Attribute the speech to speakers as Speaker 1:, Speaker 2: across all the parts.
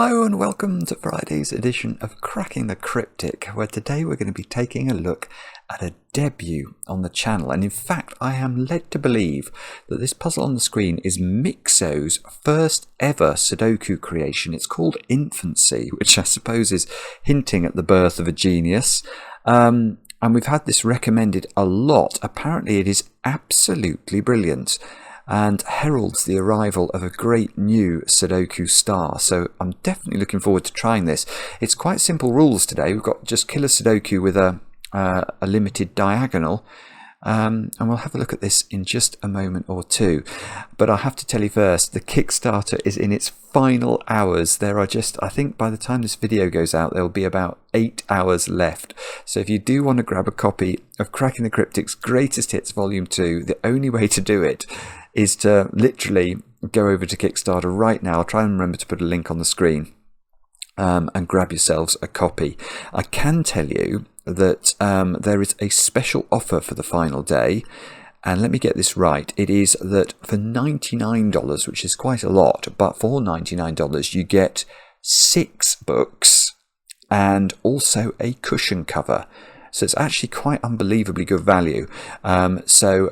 Speaker 1: Hello and welcome to Friday's edition of Cracking the Cryptic, where today we're going to be taking a look at a debut on the channel. And in fact, I am led to believe that this puzzle on the screen is Myxo's first ever Sudoku creation. It's called Infancy, which I suppose is hinting at the birth of a genius. And we've had this recommended a lot. Apparently it is absolutely brilliant and heralds the arrival of a great new Sudoku star. So I'm definitely looking forward to trying this. It's quite simple rules today. We've got just killer Sudoku with a limited diagonal. And we'll have a look at this in just a moment or two. But I have to tell you first, the Kickstarter is in its final hours. There are just, I think by the time this video goes out, there will be about 8 hours left. So if you do want to grab a copy of Cracking the Cryptic's Greatest Hits Volume 2, the only way to do it is to literally go over to Kickstarter right now. I'll try and remember to put a link on the screen and grab yourselves a copy. I can tell you that there is a special offer for the final day, and let me get this right. It is that for $99, which is quite a lot, but for $99 you get 6 books and also a cushion cover. So it's actually quite unbelievably good value. And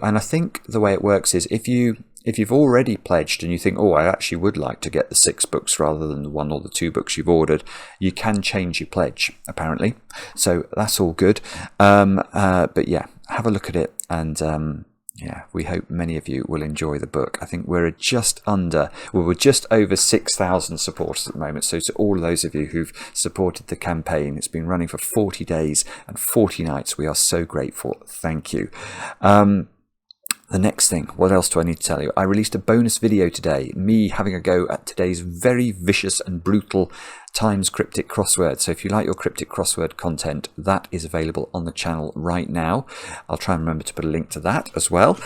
Speaker 1: I think the way it works is if you've already pledged and you think, oh, I actually would like to get the 6 books rather than the 1 or the 2 books you've ordered, you can change your pledge, apparently. So that's all good. But yeah, have a look at it, and yeah, we hope many of you will enjoy the book. I think we're just over 6,000 supporters at the moment. So to all of those of you who've supported the campaign, it's been running for 40 days and 40 nights. We are so grateful. Thank you. The next thing, what else do I need to tell you? I released a bonus video today, me having a go at today's very vicious and brutal Times Cryptic crossword. So if you like your cryptic crossword content, that is available on the channel right now. I'll try and remember to put a link to that as well.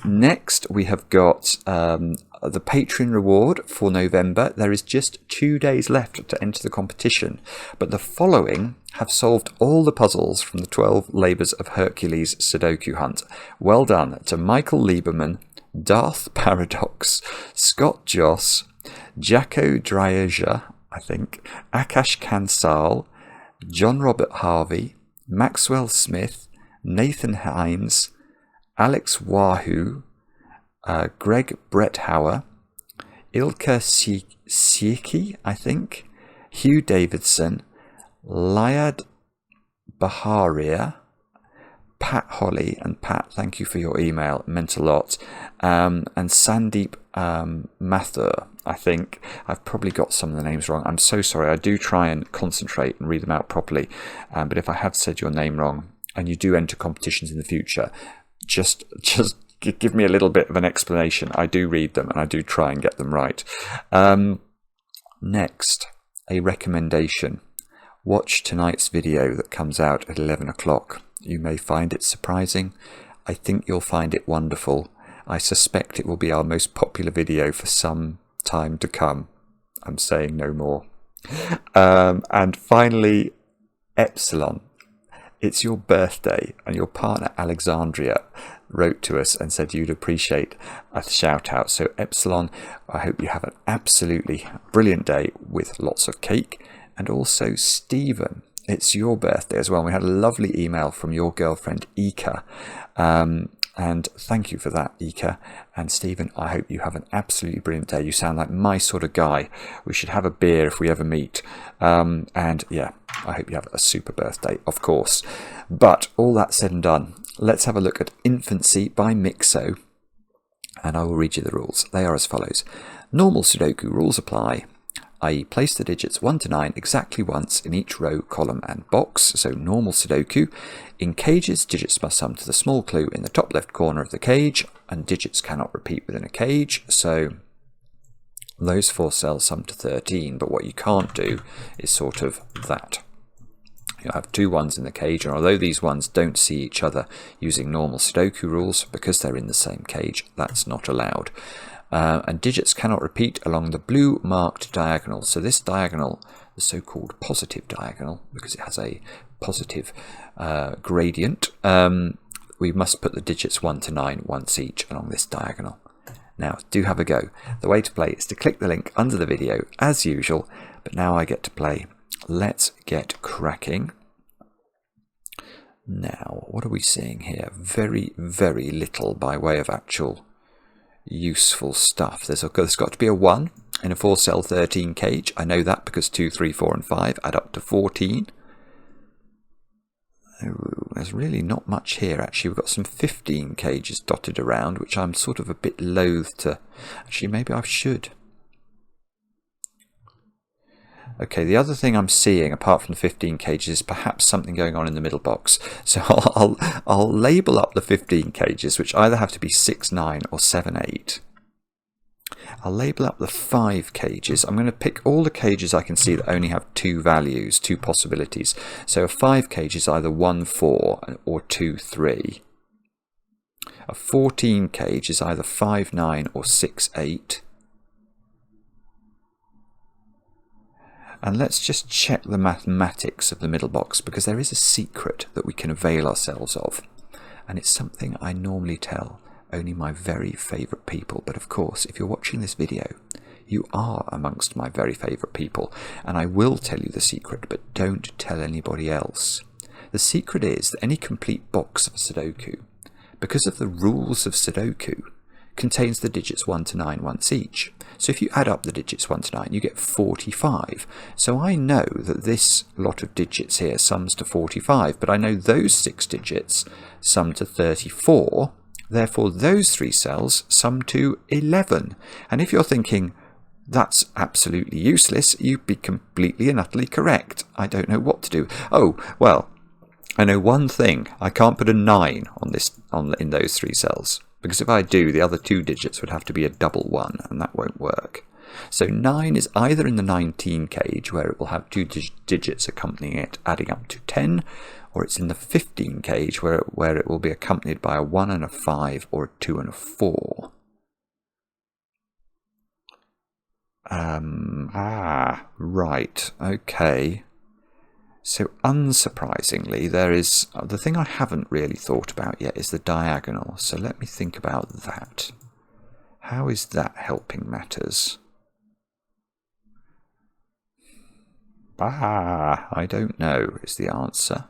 Speaker 1: Next, we have got the Patreon reward for November. There is just 2 days left to enter the competition, but the following have solved all the puzzles from the 12 Labours of Hercules Sudoku hunt. Well done to Michael Lieberman, Darth Paradox, Scott Joss, Jacko Dreyer, I think, Akash Kansal, John Robert Harvey, Maxwell Smith, Nathan Hines, Alex Wahoo, Greg Bretthauer, Ilka Sieki, I think, Hugh Davidson, Lyad Baharia, Pat Holly, and Pat, thank you for your email, it meant a lot, and Sandeep Mathur. I think I've probably got some of the names wrong. I'm so sorry. I do try and concentrate and read them out properly, but if I have said your name wrong and you do enter competitions in the future, just give me a little bit of an explanation. I do read them and I do try and get them right. Next, a recommendation. Watch tonight's video that comes out at 11 o'clock. You may find it surprising. I think you'll find it wonderful. I suspect it will be our most popular video for some time to come. I'm saying no more. And finally, Epsilon. It's your birthday, and your partner Alexandria wrote to us and said you'd appreciate a shout out. So Epsilon, I hope you have an absolutely brilliant day with lots of cake. And also Stephen, it's your birthday as well. We had a lovely email from your girlfriend Ika, and thank you for that, Ika. And Stephen, I hope you have an absolutely brilliant day. You sound like my sort of guy. We should have a beer if we ever meet. And yeah, I hope you have a super birthday, of course. But all that said and done, let's have a look at Infancy by Myxo, and I will read you the rules. They are as follows. Normal Sudoku rules apply, i.e. place the digits 1 to 9 exactly once in each row, column and box. So normal Sudoku. In cages, digits must sum to the small clue in the top left corner of the cage, and digits cannot repeat within a cage. So those 4 cells sum to 13, but what you can't do is sort of that. You'll have 2 ones in the cage, and although these ones don't see each other using normal Sudoku rules, because they're in the same cage, that's not allowed. And digits cannot repeat along the blue marked diagonal. So this diagonal, the so-called positive diagonal, because it has a positive gradient, we must put the digits 1 to 9 once each along this diagonal. Now, do have a go. The way to play is to click the link under the video as usual, but now I get to play. Let's get cracking. Now, what are we seeing here? Very, very little by way of actual useful stuff. There's got to be a 1 in a 4-cell 13 cage. I know that because 2, 3, 4 and 5 add up to 14. Oh, there's really not much here actually. We've got some 15 cages dotted around, which I'm sort of a bit loath to... Actually, maybe I should. Okay, the other thing I'm seeing, apart from the 15 cages, is perhaps something going on in the middle box. So I'll label up the 15 cages, which either have to be 6, 9 or 7, 8. I'll label up the 5 cages. I'm going to pick all the cages I can see that only have 2 values, 2 possibilities. So a 5 cage is either 1, 4 or 2, 3. A 14 cage is either 5, 9 or 6, 8. And let's just check the mathematics of the middle box, because there is a secret that we can avail ourselves of. And it's something I normally tell only my very favourite people. But of course, if you're watching this video, you are amongst my very favourite people. And I will tell you the secret, but don't tell anybody else. The secret is that any complete box of Sudoku, because of the rules of Sudoku, contains the digits 1 to 9 once each. So if you add up the digits 1 to 9, you get 45. So I know that this lot of digits here sums to 45, but I know those 6 digits sum to 34. Therefore, those 3 cells sum to 11. And if you're thinking, that's absolutely useless, you'd be completely and utterly correct. I don't know what to do. Oh, well, I know one thing. I can't put a 9 in those 3 cells. Because if I do, the other 2 digits would have to be a double 1, and that won't work. So 9 is either in the 19 cage, where it will have 2 digits accompanying it, adding up to 10, or it's in the 15 cage, where it will be accompanied by a 1 and a 5, or a 2 and a 4. Right, okay. So unsurprisingly, there is the thing I haven't really thought about yet is the diagonal. So let me think about that. How is that helping matters? I don't know is the answer.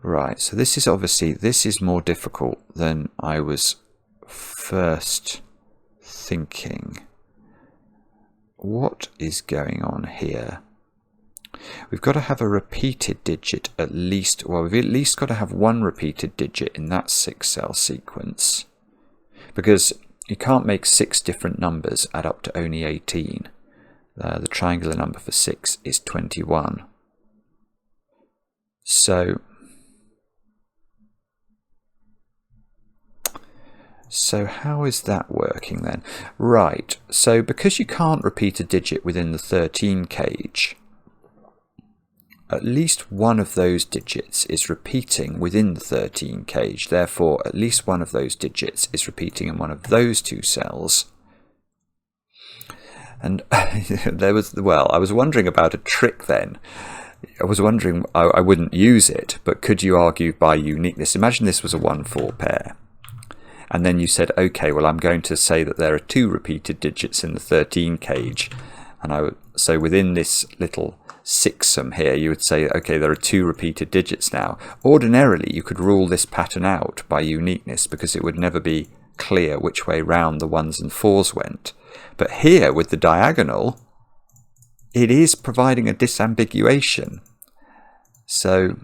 Speaker 1: Right, so this is more difficult than I was first thinking. What is going on here? We've got to have a repeated digit at least. Well, we've at least got to have 1 repeated digit in that 6-cell sequence, because you can't make 6 different numbers add up to only 18. The triangular number for 6 is 21. So how is that working then? Right, so because you can't repeat a digit within the 13 cage, at least one of those digits is repeating within the 13 cage. Therefore, at least one of those digits is repeating in one of those 2 cells. And I was wondering about a trick then. I was wondering, I wouldn't use it, but could you argue by uniqueness? Imagine this was a 1-4 pair. And then you said, okay, well, I'm going to say that there are 2 repeated digits in the 13 cage. And so within this little 6-sum here, you would say, okay, there are 2 repeated digits now. Ordinarily, you could rule this pattern out by uniqueness, because it would never be clear which way round the 1s and 4s went. But here, with the diagonal, it is providing a disambiguation. So,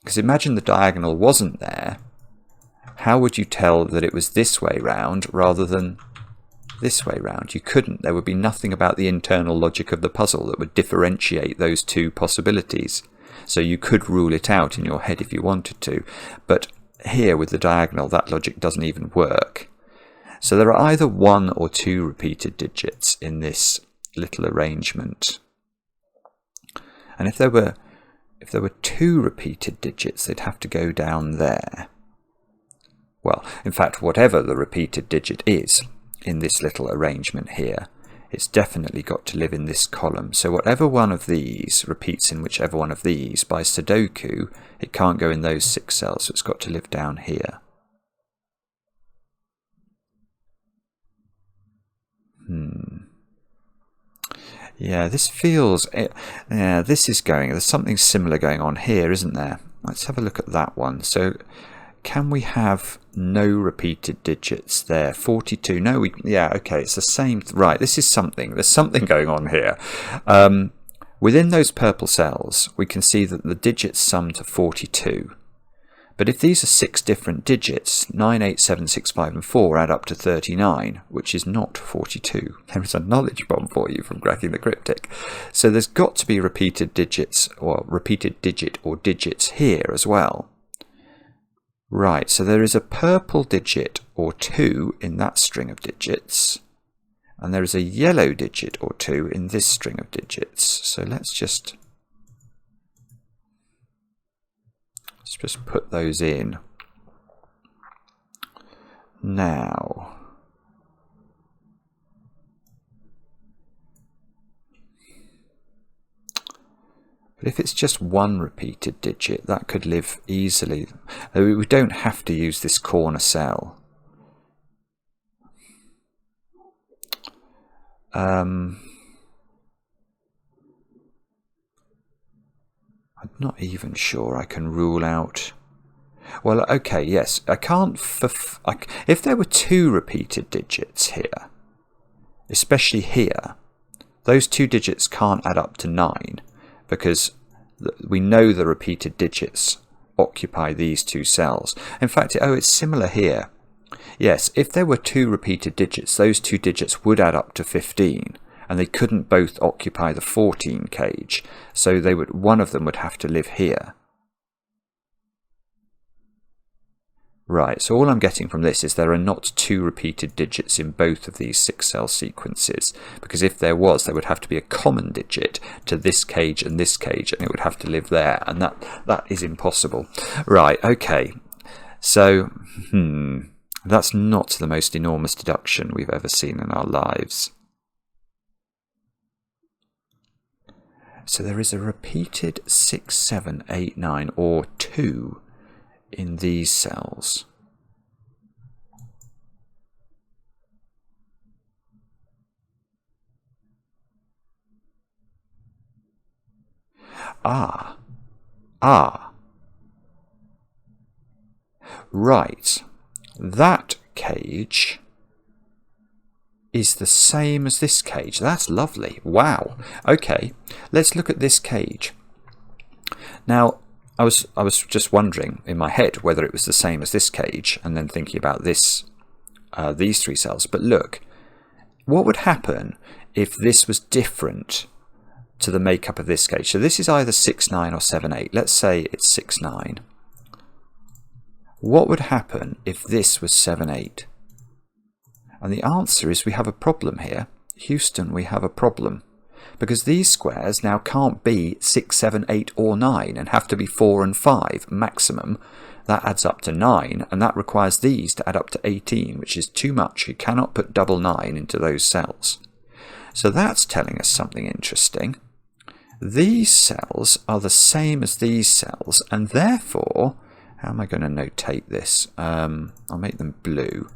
Speaker 1: because imagine the diagonal wasn't there, how would you tell that it was this way round rather than this way round? You couldn't. There would be nothing about the internal logic of the puzzle that would differentiate those 2 possibilities. So you could rule it out in your head if you wanted to. But here with the diagonal, that logic doesn't even work. So there are either 1 or 2 repeated digits in this little arrangement. And if there were 2 repeated digits, they'd have to go down there. Well, in fact, whatever the repeated digit is in this little arrangement here, it's definitely got to live in this column. So whatever one of these repeats in whichever one of these, by Sudoku, it can't go in those 6 cells, so it's got to live down here. Yeah, this feels... Yeah, this is going... There's something similar going on here, isn't there? Let's have a look at that one. So, can we have no repeated digits there? 42. No, yeah, okay, it's the same. Right, this is something. There's something going on here. Within those purple cells, we can see that the digits sum to 42. But if these are 6 different digits, 9, 8, 7, 6, 5 and 4 add up to 39, which is not 42. There is a knowledge bomb for you from cracking the cryptic. So there's got to be repeated digits, or repeated digit or digits here as well. Right, so there is a purple digit or 2 in that string of digits, and there is a yellow digit or 2 in this string of digits. So let's just put those in. Now, but if it's just one repeated digit, that could live easily. We don't have to use this corner cell. I'm not even sure I can rule out... Well, okay, yes, I can't... If there were 2 repeated digits here, especially here, those 2 digits can't add up to 9, because we know the repeated digits occupy these 2 cells. In fact, it's similar here. Yes, if there were 2 repeated digits, those 2 digits would add up to 15. And they couldn't both occupy the 14 cage, so one of them would have to live here. Right, so all I'm getting from this is there are not 2 repeated digits in both of these 6-cell sequences, because if there was, there would have to be a common digit to this cage, and it would have to live there, and that is impossible. Right, okay, so, that's not the most enormous deduction we've ever seen in our lives. So there is a repeated 6, 7, 8, 9, or 2 in these cells. Right. That cage is the same as this cage. That's lovely. Wow. Okay, let's look at this cage. Now, I was just wondering in my head whether it was the same as this cage, and then thinking about this, these 3 cells. But look, what would happen if this was different to the makeup of this cage? So this is either 6, 9 or 7, 8. Let's say it's 6, 9. What would happen if this was 7, 8? And the answer is we have a problem here. Houston, we have a problem. Because these squares now can't be 6, 7, 8 or 9 and have to be 4 and 5 maximum. That adds up to 9, and that requires these to add up to 18, which is too much. You cannot put double 9 into those cells. So that's telling us something interesting. These cells are the same as these cells, and therefore, how am I going to notate this? I'll make them blue.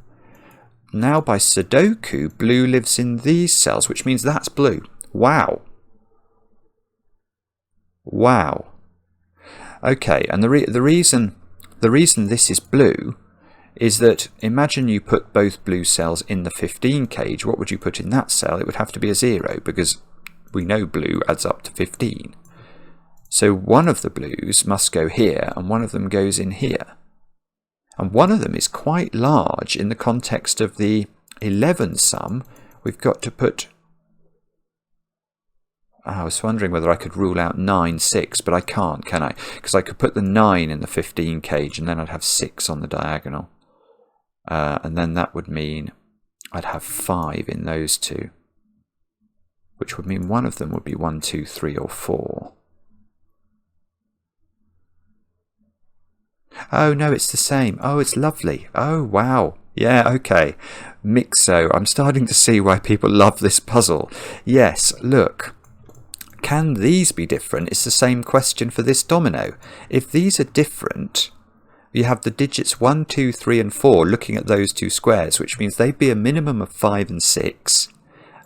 Speaker 1: Now by Sudoku, blue lives in these cells, which means that's blue. Wow. Wow. Okay, and the reason this is blue is that imagine you put both blue cells in the 15 cage. What would you put in that cell? It would have to be a 0, because we know blue adds up to 15. So one of the blues must go here, and one of them goes in here. And one of them is quite large in the context of the 11 sum. We've got to put... I was wondering whether I could rule out 9, 6, but I can't, can I? Because I could put the 9 in the 15 cage, and then I'd have 6 on the diagonal. And then that would mean I'd have 5 in those 2. Which would mean one of them would be 1, 2, 3 or 4. Oh no, it's the same. Oh, it's lovely. Oh wow. Yeah, okay. Myxo. I'm starting to see why people love this puzzle. Yes, look. Can these be different? It's the same question for this domino. If these are different, you have the digits 1, 2, 3 and 4 looking at those 2 squares, which means they'd be a minimum of 5 and 6.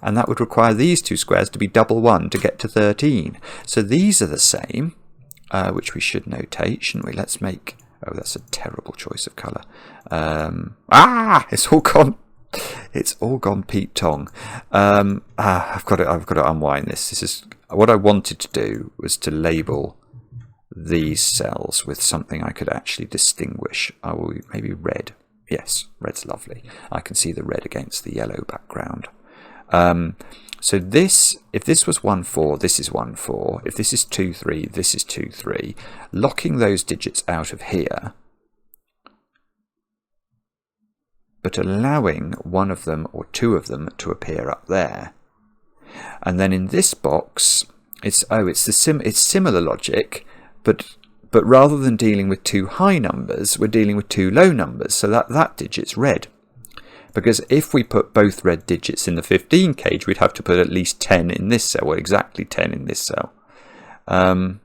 Speaker 1: And that would require these two squares to be double 1 to get to 13. So these are the same, which we should notate, shouldn't we? Let's make... Oh, that's a terrible choice of colour. It's all gone. It's all gone Pete Tong. I've got to unwind this. This is what I wanted to do, was to label these cells with something I could actually distinguish. I will maybe red. Yes, red's lovely. I can see the red against the yellow background. So this, if this was 1 4, this is 1 4. If this is 2 3, this is 2 3. Locking those digits out of here, but allowing one of them or two of them to appear up there. And then in this box, it's similar logic, but rather than dealing with two high numbers, we're dealing with two low numbers. So that digit's red. Because if we put both red digits in the 15 cage, we'd have to put at least 10 in this cell, or exactly 10 in this cell. Now,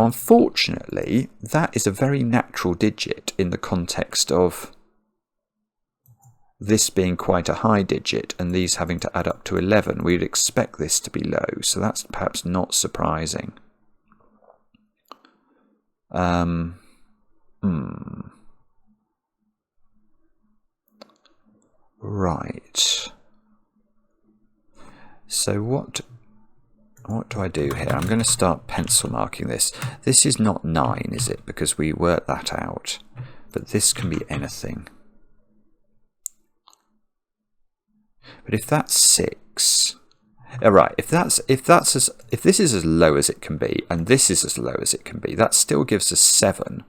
Speaker 1: unfortunately, that is a very natural digit in the context of this being quite a high digit and these having to add up to 11. We'd expect this to be low, so that's perhaps not surprising. Right. So what do I do here? I'm going to start pencil marking this. This is not 9, is it? Because we worked that out. But this can be anything. But if that's 6, right? If this is as low as it can be, and this is as low as it can be, that still gives us 7,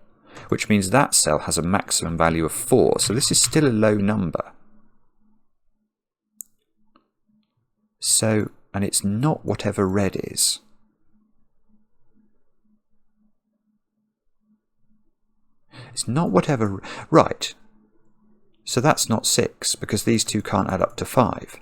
Speaker 1: which means that cell has a maximum value of 4. So this is still a low number. So, and it's not whatever red is. It's not whatever... Right. So that's not 6, because these two can't add up to 5.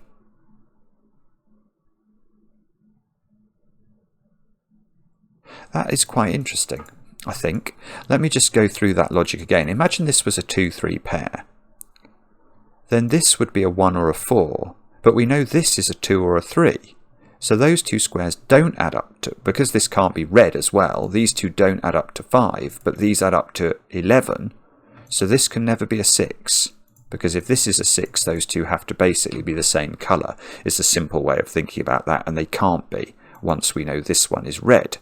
Speaker 1: That is quite interesting, I think. Let me just go through that logic again. Imagine this was a 2-3 pair. Then this would be a 1 or a 4. But we know this is a 2 or a 3. So those two squares don't add up to, because this can't be red as well, these two don't add up to 5, but these add up to 11. So this can never be a 6, because if this is a 6, those two have to basically be the same colour. It's a simple way of thinking about that, and they can't be once we know this one is red.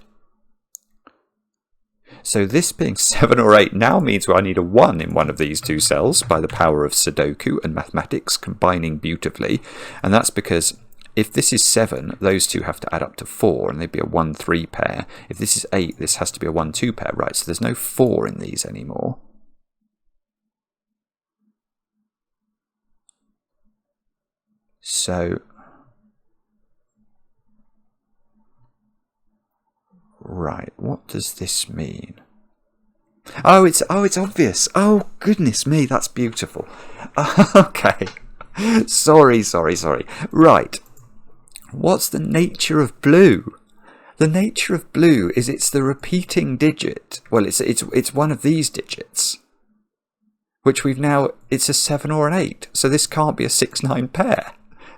Speaker 1: So this being 7 or 8 now means I need a 1 in one of these two cells by the power of Sudoku and mathematics combining beautifully. And that's because if this is 7, those two have to add up to 4 and they'd be a 1-3 pair. If this is 8, this has to be a 1-2 pair, right? So there's no 4 in these anymore. So... Right, what does this mean? Oh, it's obvious. Oh, goodness me, that's beautiful. Okay. Sorry. Right. What's the nature of blue? The nature of blue is it's the repeating digit. Well, it's one of these digits, which we've now, it's a 7 or an 8. So this can't be a 6-9 pair.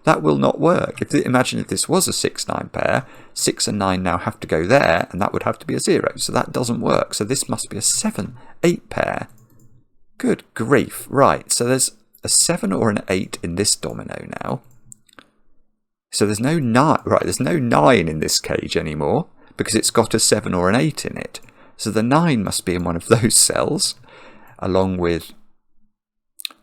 Speaker 1: That will not work. Imagine if this was a 6-9 pair, 6 and 9 now have to go there, and that would have to be a 0. So that doesn't work. So this must be a 7-8 pair. Good grief. Right, so there's a 7 or an 8 in this domino now. So there's no 9. Right, there's no 9 in this cage anymore, because it's got a 7 or an 8 in it. So the 9 must be in one of those cells, along with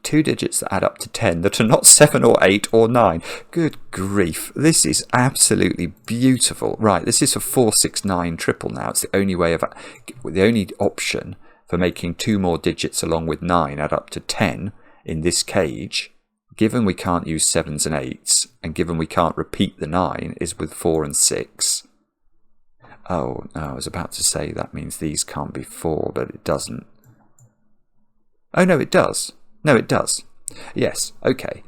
Speaker 1: 2 digits that add up to 10 that are not 7 or 8 or 9. Good grief. This is absolutely beautiful. Right, this is a 469 triple now. It's the only option for making 2 more digits along with 9 add up to 10 in this cage. Given we can't use 7s and 8s, and given we can't repeat the 9, is with 4 and 6. Oh, no, I was about to say that means these can't be 4, but it doesn't. Oh, no, it does. No, it does. Yes, okay.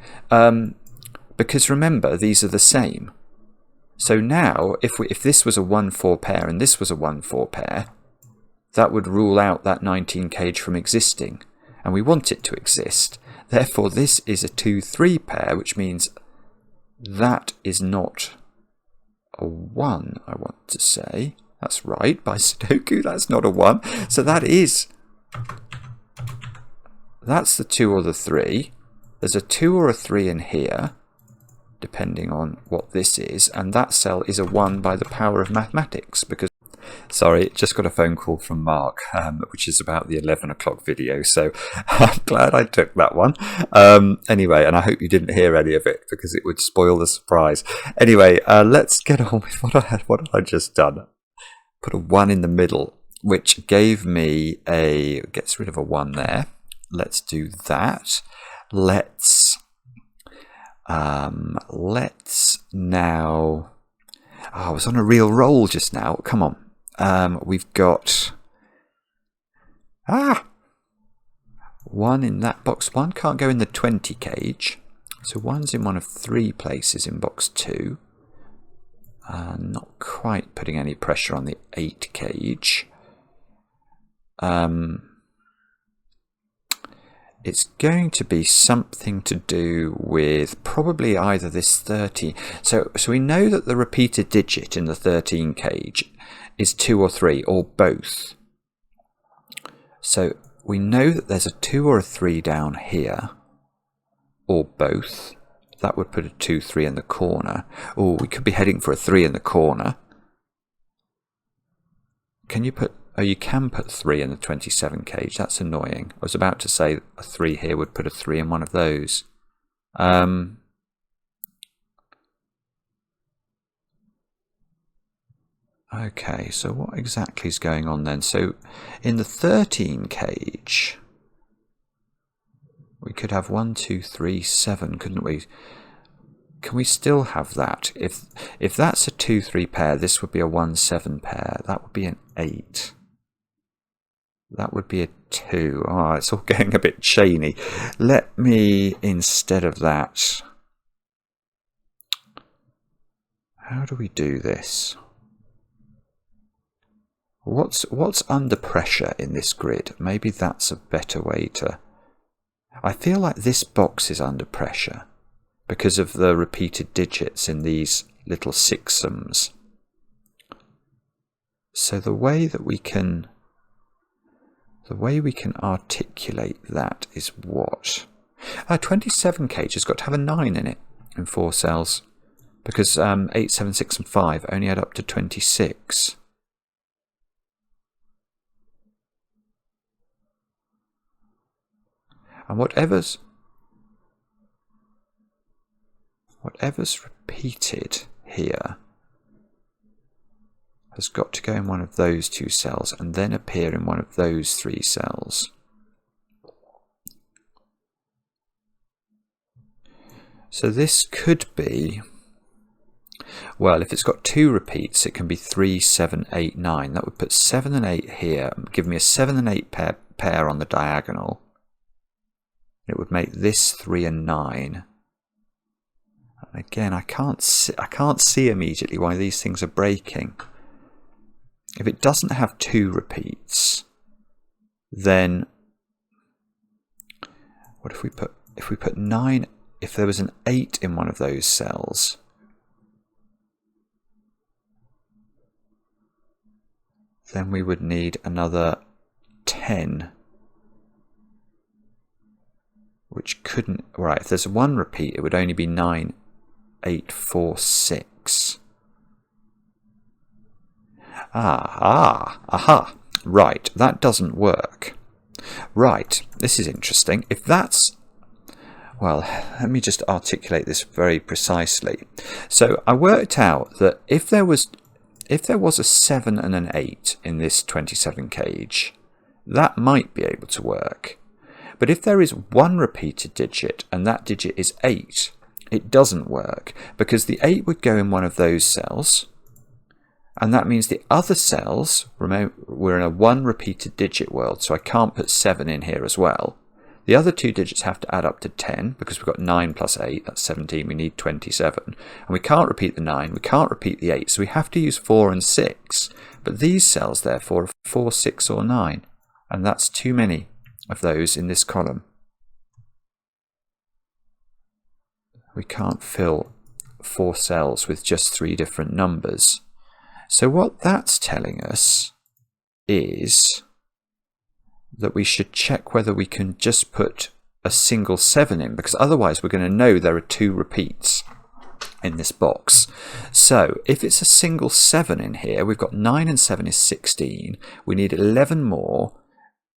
Speaker 1: Because remember, these are the same. So now, if this was a 1-4 pair and this was a 1-4 pair, that would rule out that 19 cage from existing. And we want it to exist. Therefore, this is a 2-3 pair, which means that is not a 1, I want to say. That's right, by Sudoku, that's not a 1. So that's the 2 or the 3. There's a 2 or a 3 in here, depending on what this is, and that cell is a 1 by the power of mathematics, because sorry, just got a phone call from Mark, which is about the 11 o'clock video, so I'm glad I took that one. Anyway, and I hope you didn't hear any of it, because it would spoil the surprise. Anyway, let's get on with what had I just done? Put a 1 in the middle, which gave me gets rid of a 1 there. Let's do that. Let's now... Oh, I was on a real roll just now. Come on. We've got 1 in that box. 1 can't go in the 20 cage. So 1's in one of 3 places in box 2. Not quite putting any pressure on the 8 cage. It's going to be something to do with probably either this 13. So we know that the repeated digit in the 13 cage is 2 or 3, or both. So we know that there's a 2 or a 3 down here, or both. That would put a 2, 3 in the corner. Oh, we could be heading for a 3 in the corner. Can you put... Oh, you can put 3 in the 27 cage. That's annoying. I was about to say a 3 here would put a 3 in one of those. Okay, so what exactly is going on then? So in the 13 cage, we could have 1, 2, 3, 7, couldn't we? Can we still have that? If that's a 2, 3 pair, this would be a 1, 7 pair. That would be an 8. That would be a 2. Oh, it's all getting a bit chainy. Let me, instead of that... How do we do this? What's under pressure in this grid? Maybe that's a better way to... I feel like this box is under pressure because of the repeated digits in these little sixums. So the way we can articulate that is what? 27 cage has got to have a 9 in it in 4 cells, because 8, 7, 6 and 5 only add up to 26. And whatever's repeated here has got to go in one of those 2 cells and then appear in one of those 3 cells. So this could be, well, if it's got 2 repeats, it can be 3, 7, 8, 9. That would put 7 and 8 here, and give me a 7 and 8 pair on the diagonal. It would make this 3 and 9. And again, I can't see immediately why these things are breaking. If it doesn't have 2 repeats, then what if we put 9? If there was an 8 in one of those cells, then we would need another 10, which couldn't... Right, if there's 1 repeat, it would only be 9, 8, 4, 6. Aha. Right, that doesn't work. Right, this is interesting. If that's... Well, let me just articulate this very precisely. So I worked out that if there was a 7 and an 8 in this 27 cage, that might be able to work. But if there is 1 repeated digit and that digit is 8, it doesn't work, because the 8 would go in one of those cells, and that means the other cells, remember, we're in a 1 repeated digit world, so I can't put 7 in here as well. The other 2 digits have to add up to 10, because we've got 9 plus 8, that's 17, we need 27. And we can't repeat the 9, we can't repeat the 8, so we have to use 4 and 6. But these cells, therefore, are 4, 6 or 9, and that's too many of those in this column. We can't fill 4 cells with just 3 different numbers. So what that's telling us is that we should check whether we can just put a single 7 in, because otherwise we're going to know there are 2 repeats in this box. So if it's a single 7 in here, we've got 9 and 7 is 16. We need 11 more.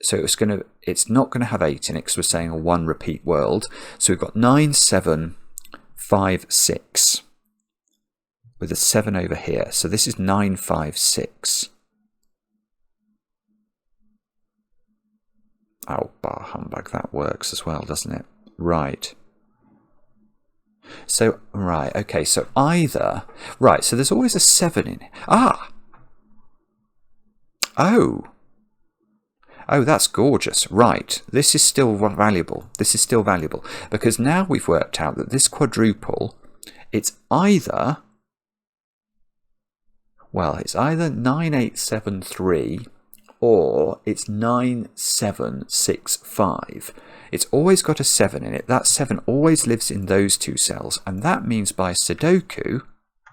Speaker 1: So it's not going to have 8 in it because we're saying a 1 repeat world. So we've got 9, 7, 5, 6 with a 7 over here. So this is 9, 5, 6. Oh, bar humbug, that works as well, doesn't it? Right. So, right, okay, so either... Right, so there's always a 7 in it. Ah! Oh! Oh, that's gorgeous. Right, this is still valuable. This is still valuable. Because now we've worked out that this quadruple, it's either... Well, it's either 9873 or it's 9765. It's always got a 7 in it. That 7 always lives in those 2 cells. And that means by Sudoku,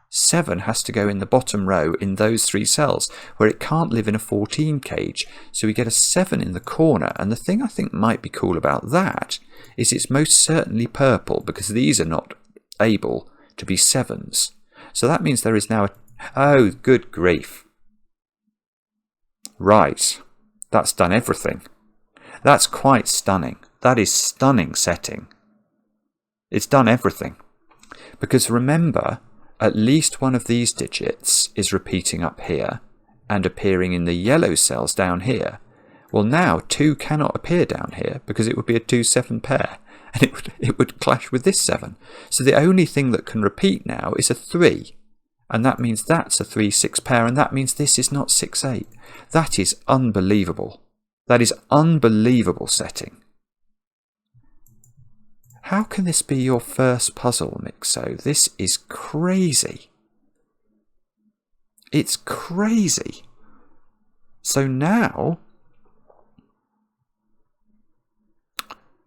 Speaker 1: 7 has to go in the bottom row in those 3 cells, where it can't live in a 14 cage. So we get a 7 in the corner. And the thing I think might be cool about that is it's most certainly purple, because these are not able to be 7s. So that means there is now a... Oh, good grief. Right. That's done everything. That's quite stunning. That is stunning setting. It's done everything. Because remember, at least one of these digits is repeating up here and appearing in the yellow cells down here. Well, now 2 cannot appear down here because it would be a 2-7 pair, and it would clash with this 7. So the only thing that can repeat now is a 3, and that means that's a 3-6 pair, and that means this is not 6-8. That is unbelievable. That is unbelievable setting. How can this be your first puzzle, Myxo? This is crazy. It's crazy. So now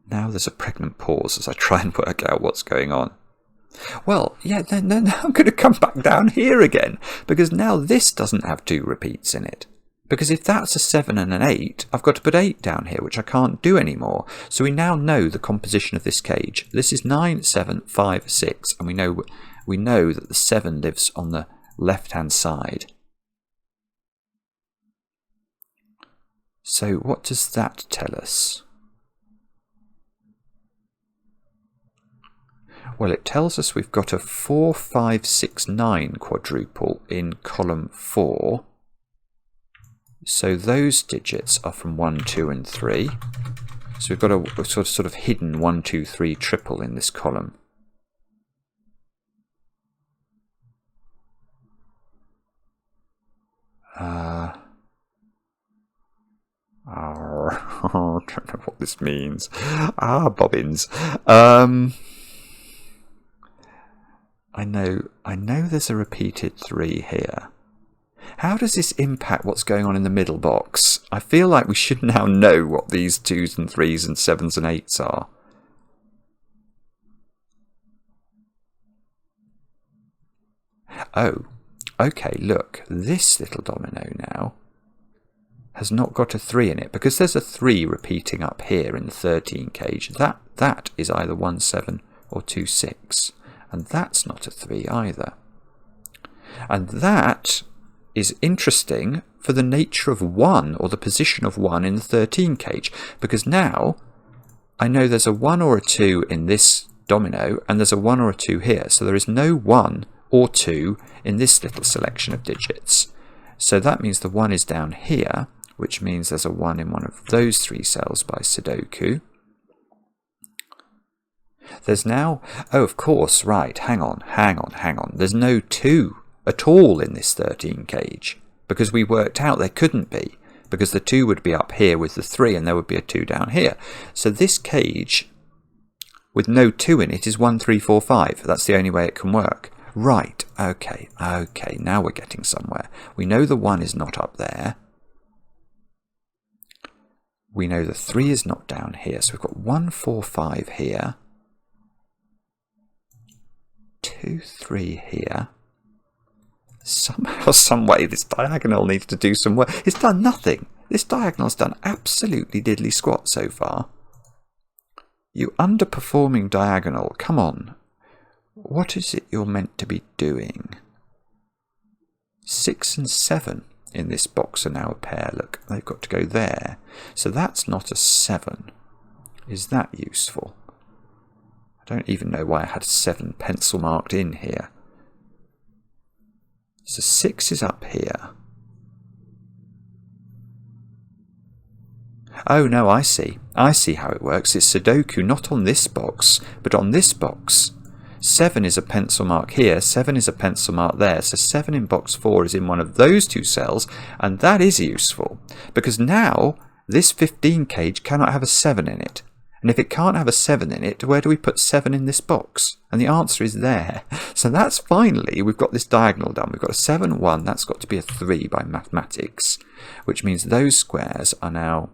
Speaker 1: there's a pregnant pause as I try and work out what's going on. Well, yeah, then I'm going to come back down here again, because now this doesn't have 2 repeats in it. Because if that's a 7 and an 8, I've got to put 8 down here, which I can't do anymore. So we now know the composition of this cage. This is 9, 7, 5, 6, and we know that the 7 lives on the left-hand side. So what does that tell us? Well, it tells us we've got a 4, 5, 6, 9 quadruple in column 4. So those digits are from 1, 2, and 3. So we've got a sort of hidden 1, 2, 3 triple in this column. I don't know what this means. Bobbins. I know there's a repeated 3 here. How does this impact what's going on in the middle box? I feel like we should now know what these 2s and 3s and 7s and 8s are. Oh, okay, look, this little domino now has not got a 3 in it, because there's a 3 repeating up here in the 13 cage. That is either 1, 7 or 2, 6. And that's not a 3 either. And that is interesting for the nature of 1, or the position of 1 in the 13 cage, because now I know there's a 1 or a 2 in this domino, and there's a 1 or a 2 here, so there is no 1 or 2 in this little selection of digits. So that means the 1 is down here, which means there's a 1 in one of those 3 cells by Sudoku. There's now, oh, of course, right, hang on. There's no 2 at all in this 13 cage, because we worked out there couldn't be, because the 2 would be up here with the 3 and there would be a 2 down here. So this cage with no 2 in it is 1, 3, 4, 5. That's the only way it can work. Right, okay, now we're getting somewhere. We know the 1 is not up there. We know the 3 is not down here, so we've got 1, 4, 5 here. 2, 3 here. Somehow, some way, this diagonal needs to do some work. It's done nothing. This diagonal's done absolutely diddly squat so far. You underperforming diagonal. Come on. What is it you're meant to be doing? 6 and 7 in this box are now a pair. Look, they've got to go there. So that's not a 7. Is that useful? I don't even know why I had 7 pencil marked in here. So 6 is up here. Oh no, I see. I see how it works. It's Sudoku not on this box, but on this box. 7 is a pencil mark here, 7 is a pencil mark there, so 7 in box 4 is in one of those two cells, and that is useful, because now this 15 cage cannot have a 7 in it. And if it can't have a 7 in it, where do we put 7 in this box? And the answer is there. So that's finally, we've got this diagonal done. We've got a 7, 1, that's got to be a 3 by mathematics, which means those squares are now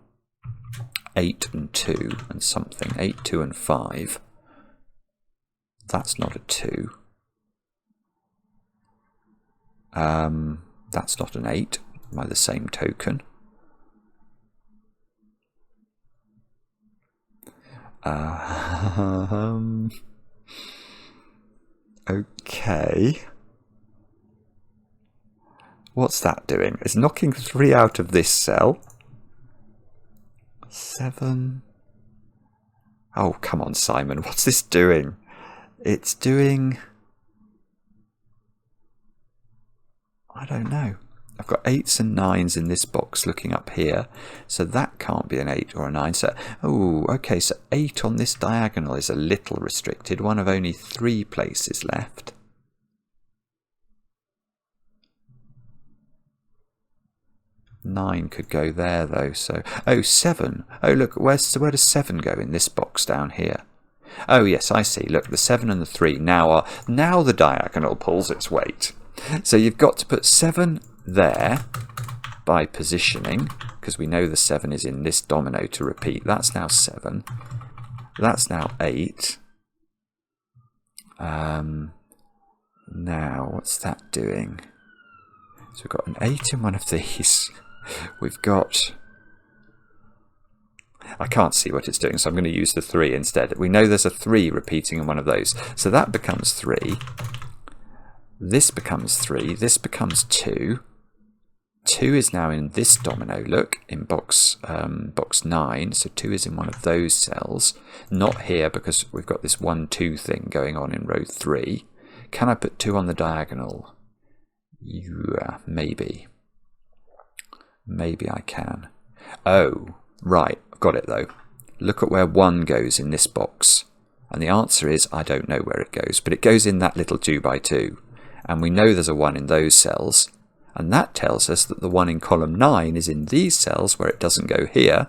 Speaker 1: 8 and 2 and something, 8, 2 and 5. That's not a 2. That's not an 8 by the same token. Okay. What's that doing? It's knocking 3 out of this cell. 7. Oh, come on, Simon. What's this doing? It's doing... I don't know. I've got 8s and 9s in this box looking up here, so that can't be an 8 or a 9. So, oh, okay, so 8 on this diagonal is a little restricted, one of only 3 places left. Nine could go there though, so... Oh, 7. Oh, look, where does 7 go in this box down here? Oh, yes, I see. Look, the 7 and the 3 now the diagonal pulls its weight. So you've got to put 7 there by positioning, because we know the 7 is in this domino to repeat. That's now 7. That's now 8. Now, what's that doing? So we've got an 8 in one of these. We've got... I can't see what it's doing, so I'm going to use the 3 instead. We know there's a 3 repeating in one of those. So that becomes 3. This becomes 3. This becomes 2. 2 is now in this domino, look, in box 9. So 2 is in one of those cells. Not here, because we've got this 1, 2 thing going on in row 3. Can I put 2 on the diagonal? Yeah, maybe. Maybe I can. Oh, right. I've got it, though. Look at where 1 goes in this box. And the answer is, I don't know where it goes. But it goes in that little 2 by 2. And we know there's a 1 in those cells. And that tells us that the 1 in column 9 is in these cells where it doesn't go here.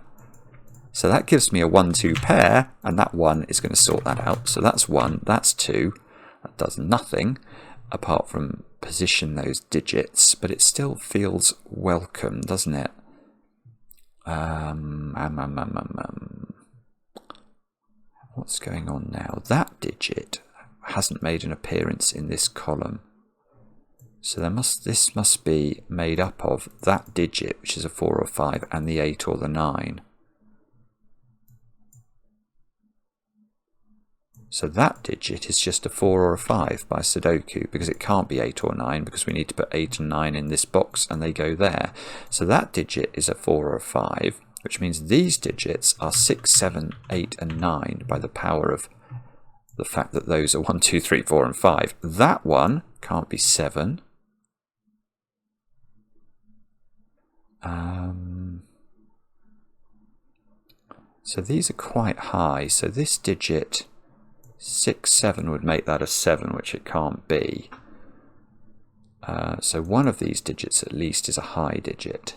Speaker 1: So that gives me a 1, 2 pair. And that 1 is going to sort that out. So that's 1. That's 2. That does nothing apart from position those digits, but it still feels welcome, doesn't it? What's going on now? That digit hasn't made an appearance in this column, so this must be made up of that digit, which is a 4 or 5, and the 8 or the 9. So that digit is just a 4 or a 5 by Sudoku, because it can't be 8 or 9, because we need to put 8 and 9 in this box and they go there. So that digit is a 4 or a 5, which means these digits are 6, 7, 8 and 9 by the power of the fact that those are 1, 2, 3, 4 and 5. That one can't be 7. So these are quite high. So this digit... 6, 7 would make that a 7, which it can't be. So one of these digits at least is a high digit.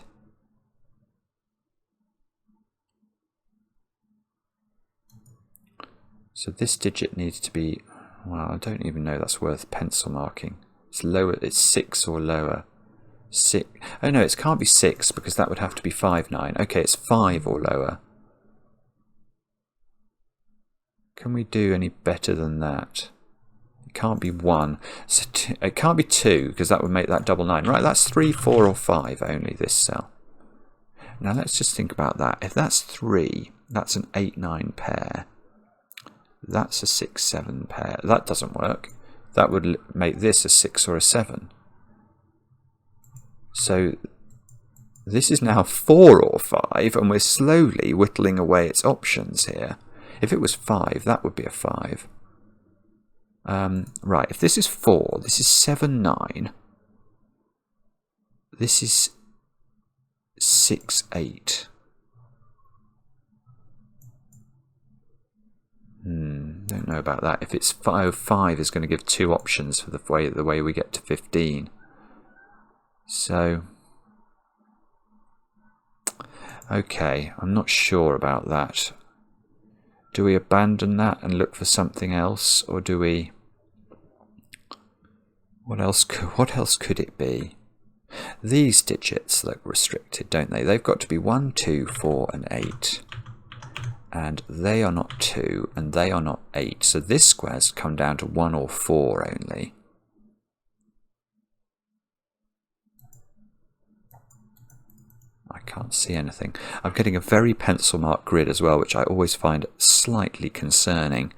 Speaker 1: So this digit needs to be, well, I don't even know that's worth pencil marking. It's lower, it's 6 or lower. 6. Oh no, it can't be 6 because that would have to be 5, 9. Okay, it's 5 or lower. Can we do any better than that? It can't be 1. So it can't be 2, because that would make that double 9. Right, that's 3, 4, or 5 only, this cell. Now let's just think about that. If that's 3, that's an 8, 9 pair. That's a 6, 7 pair. That doesn't work. That would make this a 6 or a 7. So this is now 4 or 5, and we're slowly whittling away its options here. If it was 5, that would be a 5. Right, if this is 4, this is 7, 9. This is 6, 8. Don't know about that. If it's 5, 5 is going to give 2 options for the way we get to 15. So, okay, I'm not sure about that. Do we abandon that and look for something else, or do we? What else could it be? These digits look restricted, don't they? They've got to be 1, 2, 4, and 8. And they are not 2, and they are not 8. So this square's come down to 1 or 4 only. I can't see anything. I'm getting a very pencil mark grid as well, which I always find slightly concerning.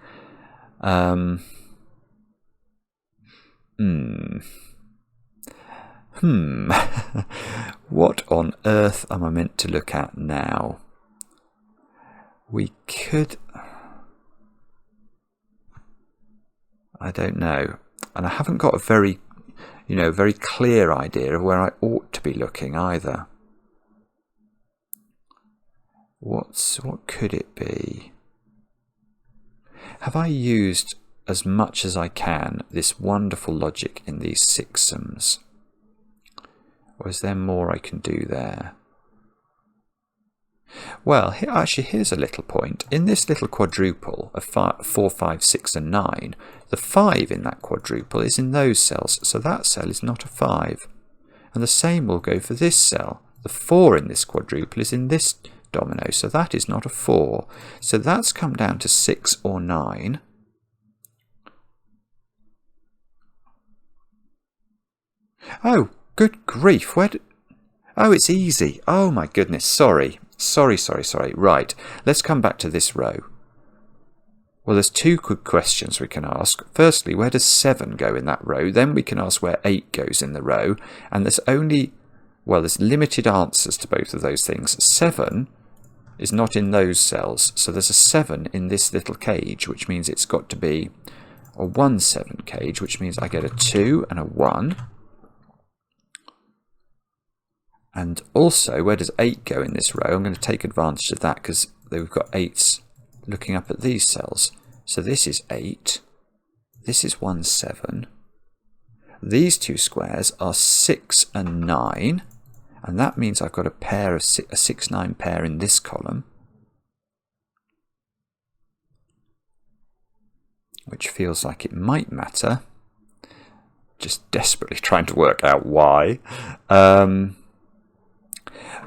Speaker 1: What on earth am I meant to look at now? We could... I don't know. And I haven't got a very clear idea of where I ought to be looking either. What could it be? Have I used as much as I can this wonderful logic in these sixsums? Or is there more I can do there? Well, here's a little point. In this little quadruple of 4, 5, 6 and 9, the 5 in that quadruple is in those cells, so that cell is not a 5. And the same will go for this cell. The 4 in this quadruple is in this domino, so that is not a 4. So that's come down to 6 or 9. Oh, good grief. Oh, it's easy. Oh my goodness, sorry. Sorry. Right, let's come back to this row. Well, there's 2 good questions we can ask. Firstly, where does 7 go in that row? Then we can ask where 8 goes in the row. And there's limited answers to both of those things. 7 is not in those cells, so there's a 7 in this little cage, which means it's got to be a 1, 7 cage, which means I get a 2 and a 1. And also, where does 8 go in this row? I'm going to take advantage of that because we've got 8s looking up at these cells. So this is 8. This is 1, 7. These 2 squares are 6 and 9. And that means I've got a 6, 9 pair in this column. Which feels like it might matter. Just desperately trying to work out why.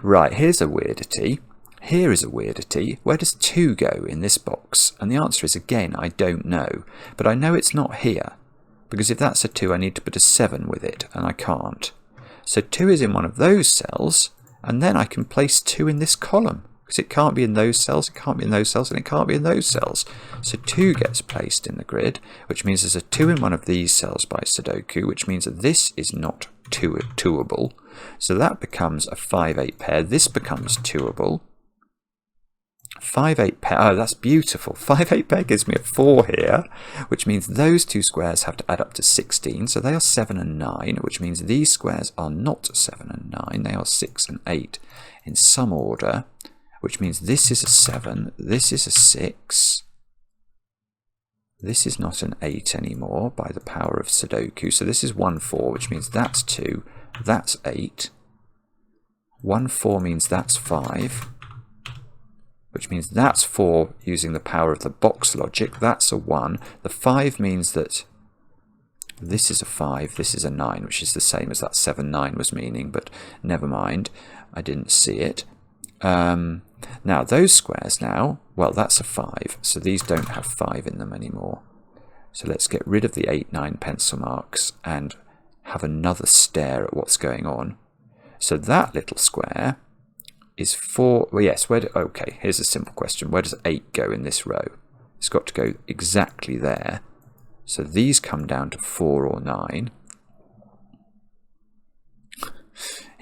Speaker 1: Right, here's a weirdity. Here is a weirdity. Where does 2 go in this box? And the answer is, again, I don't know. But I know it's not here. Because if that's a 2, I need to put a 7 with it, and I can't. So 2 is in one of those cells, and then I can place 2 in this column. Because it can't be in those cells, it can't be in those cells, and it can't be in those cells. So 2 gets placed in the grid, which means there's a 2 in one of these cells by Sudoku, which means that this is not twoable. So that becomes a 5, 8 pair. This becomes twoable. 5, 8 pair. Oh, that's beautiful. 5, 8 pair gives me a 4 here, which means those 2 squares have to add up to 16. So they are 7 and 9, which means these squares are not 7 and 9. They are 6 and 8 in some order, which means this is a 7, this is a 6. This is not an 8 anymore by the power of Sudoku. So this is 1, 4, which means that's 2. That's 8. 1, 4 means that's 5. Which means that's 4 using the power of the box logic. That's a 1. The 5 means that this is a 5. This is a 9, which is the same as that 7, 9 was meaning. But never mind. I didn't see it. Now, those squares now, well, that's a 5. So these don't have 5 in them anymore. So let's get rid of the 8, 9 pencil marks and have another stare at what's going on. So that little square is 4. Well, yes, okay, here's a simple question. Where does 8 go in this row? It's got to go exactly there. So these come down to 4 or 9.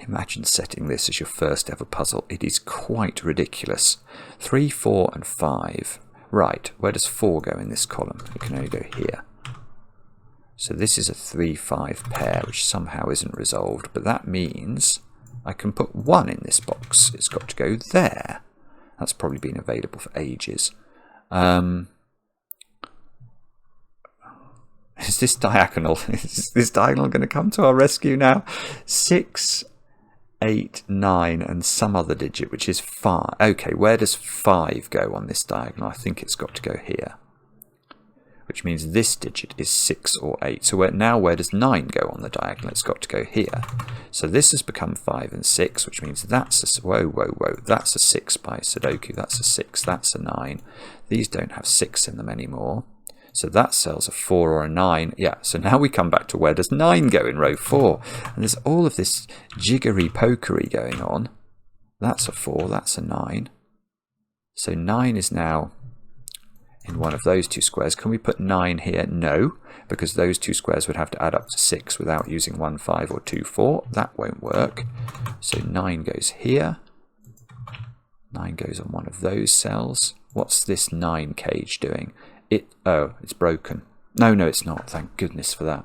Speaker 1: Imagine setting this as your first ever puzzle. It is quite ridiculous. 3, 4 and 5. Right, where does 4 go in this column? It can only go here. So this is a 3, 5 pair, which somehow isn't resolved. But that means I can put 1 in this box. It's got to go there. That's probably been available for ages. Is this diagonal? Is this diagonal going to come to our rescue now? 6, 8, 9 and some other digit, which is 5. Okay, where does 5 go on this diagonal? I think it's got to go here, which means this digit is 6 or 8. So where does 9 go on the diagonal? It's got to go here. So this has become 5 and 6, which means that's a... Whoa. That's a 6 by Sudoku. That's a 6. That's a 9. These don't have 6 in them anymore. So that cell's a 4 or a 9. Yeah, so now we come back to where does 9 go in row 4. And there's all of this jiggery-pokery going on. That's a 4. That's a 9. So 9 is now in one of those two squares. Can we put 9 here? No, because those two squares would have to add up to 6 without using 1, 5 or 2, 4. That won't work. So 9 goes here. 9 goes on one of those cells. What's this 9 cage doing? It's broken. No, it's not. Thank goodness for that.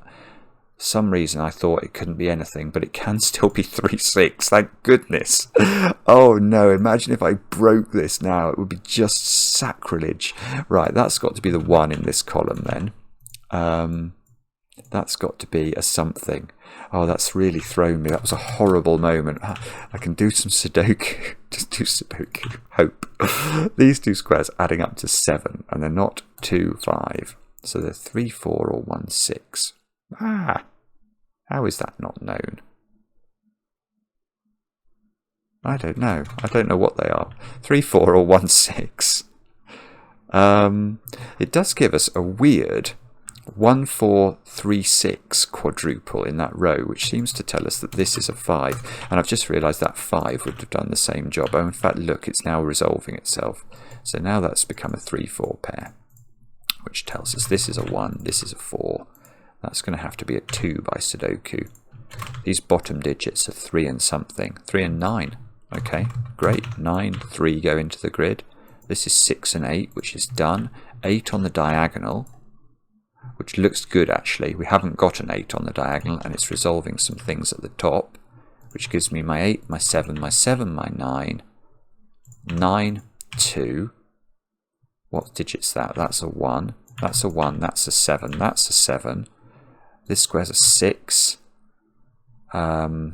Speaker 1: For some reason I thought it couldn't be anything, but it can still be 3, 6. Thank goodness. Oh no, imagine if I broke this now. It would be just sacrilege. Right, that's got to be the 1 in this column then. That's got to be a something. Oh, that's really thrown me. That was a horrible moment. I can do some Sudoku. Just do Sudoku. Hope. These two squares adding up to 7, and they're not 2, 5. So they're 3, 4 or 1, 6. How is that not known? I don't know. I don't know what they are. 3, 4 or 1, 6. It does give us a weird 1, 4, 3, 6 quadruple in that row, which seems to tell us that this is a 5. And I've just realised that 5 would have done the same job. Oh, in fact, look, it's now resolving itself. So now that's become a 3, 4 pair, which tells us this is a 1, this is a 4. That's going to have to be a 2 by Sudoku. These bottom digits are 3 and something. 3 and 9. Okay, great. 9, 3 go into the grid. This is 6 and 8, which is done. 8 on the diagonal, which looks good actually. We haven't got an 8 on the diagonal, and it's resolving some things at the top, which gives me my 8, my 7, my 7, my 9. 9, 2. What digit's that? That's a 1. That's a 1. That's a 7. That's a 7. This square's a 6. That's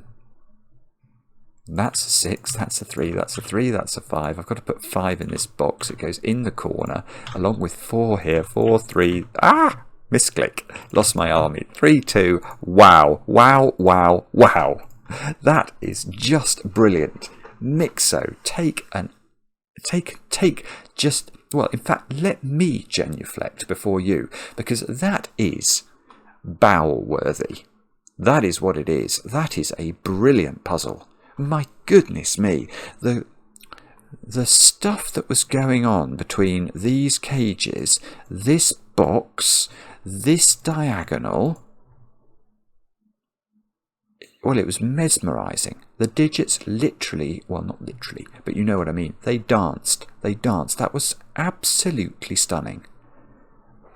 Speaker 1: a 6. That's a 3. That's a 3. That's a 5. I've got to put 5 in this box. It goes in the corner, along with 4 here. 4, 3. Misclick. Lost my army. 3, 2. Wow. That is just brilliant. Myxo, well, in fact, let me genuflect before you, because that is bow-worthy. That is what it is. That is a brilliant puzzle. My goodness me. The stuff that was going on between these cages, this box, this diagonal, well, it was mesmerising. The digits literally, well, not literally, but you know what I mean. They danced. That was absolutely stunning.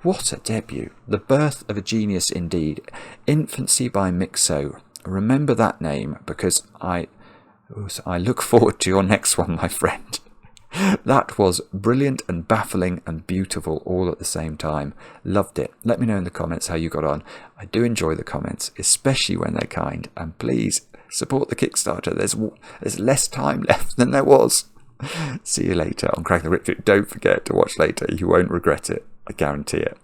Speaker 1: What a debut. The birth of a genius indeed. Infancy by Myxo. Remember that name, because I look forward to your next one, my friend. That was brilliant and baffling and beautiful all at the same time. Loved it. Let me know in the comments how you got on. I do enjoy the comments, especially when they're kind. And please support the Kickstarter. There's less time left than there was. See you later on Cracking the Cryptic. Don't forget to watch later. You won't regret it. I guarantee it.